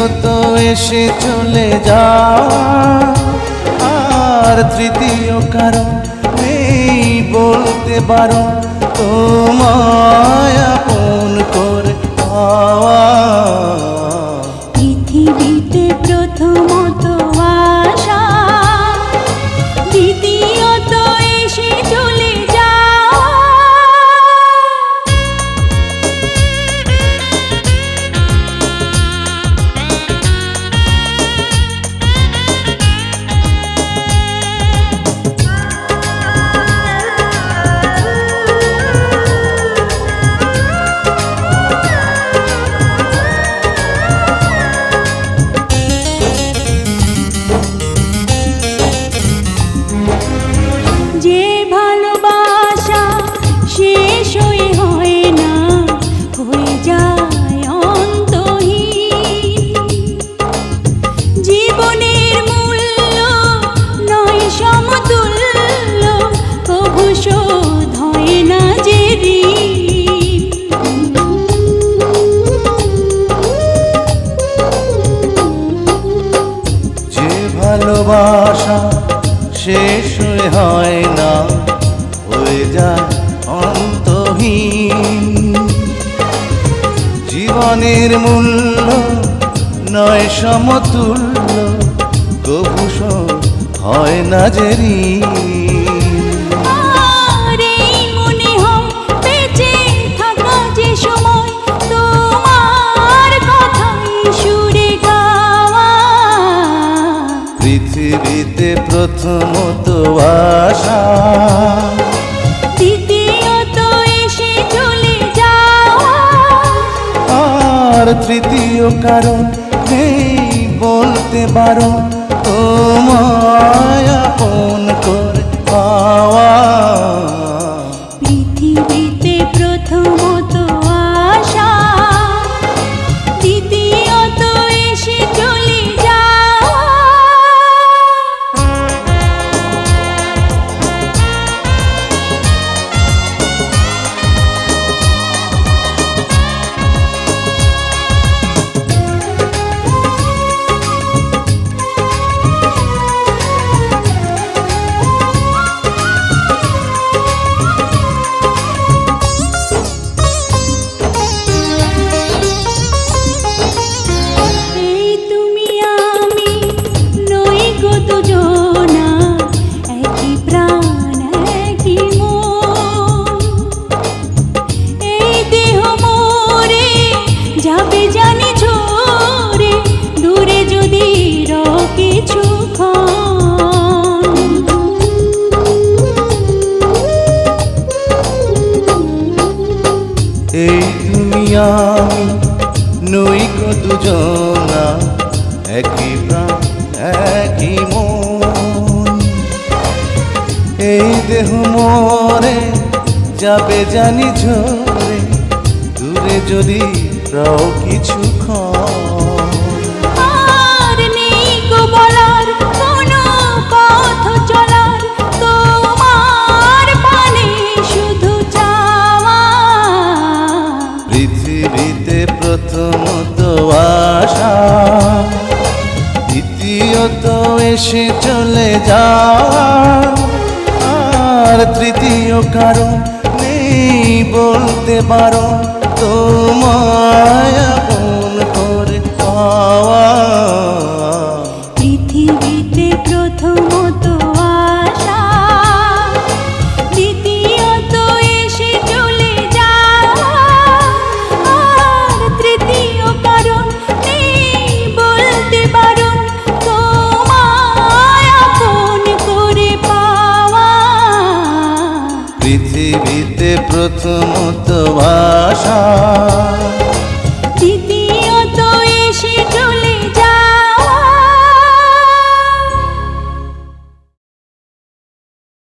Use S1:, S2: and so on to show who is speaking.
S1: দ্বিতীয়ত এসে চলে যাওয়া, আর তৃতীয় কারণ নেই বলতে পারো তোমায় আপন করে পাওয়া।
S2: পৃথিবীতে প্রথমত আশা, দ্বিতীয়ত এসে চলে যাওয়া। যে ভালোবাসা শেষ হয়ে হয় না, হয়ে যায় অন্তহীন। জীবনের মূল্য নয় সমতুল্য, কভু শোধ হয় না যে ঋণ।
S1: যে ভালোবাসা শেষ হয় না, হয়ে যায় অন্তহীন। জীবনের মূল্য নয় সমতুল্য, কভু শোধ হয় না যে ঋণ।
S2: আর এই মনে হয় বেঁচে থাকা যে সময়, তোমার কথাই সুরে গাওয়া।
S1: পৃথিবীতে প্রথমত আশা,
S2: দ্বিতীয়ত এসে চলে যাওয়া।
S1: আর তৃতীয় কারণ নেই বলতে পারো তোমায় আপন করে পাওয়া।
S2: পৃথিবীতে প্রথমত আশা, দ্বিতীয়ত এসে চলে যাওয়া। এই তুমি আমি নই গো দুজনা, একই প্রাণ একই মন। এই দেহ মোরে যাবে জানি ঝরে, দূরে যদি রও কিছুক্ষণ।
S1: এই তুমি আমি নই গো দুজনা, একই প্রাণ একই মন। এই দেহ মোরে যাবে জানি ঝরে, দূরে যদি রও কিছুক্ষণ।
S2: আর নেই গো বলার কোনো পথ চলার, তোমার পানে শুধু চাওয়া।
S1: পৃথিবীতে প্রথমত আশা, দ্বিতীয়ত এসে চলে যাওয়া, আর তৃতীয় কারণ নেই বলতে পারো তোমায় আপন করে পাওয়া।
S2: পৃথিবীতে প্রথমত আশা, দ্বিতীয়ত এসে চলে যাওয়া। আর তৃতীয় কারণ নেই বলতে বারণ, তোমায় আপন করে পাওয়া।
S1: পৃথিবীতে প্রথমত আশা,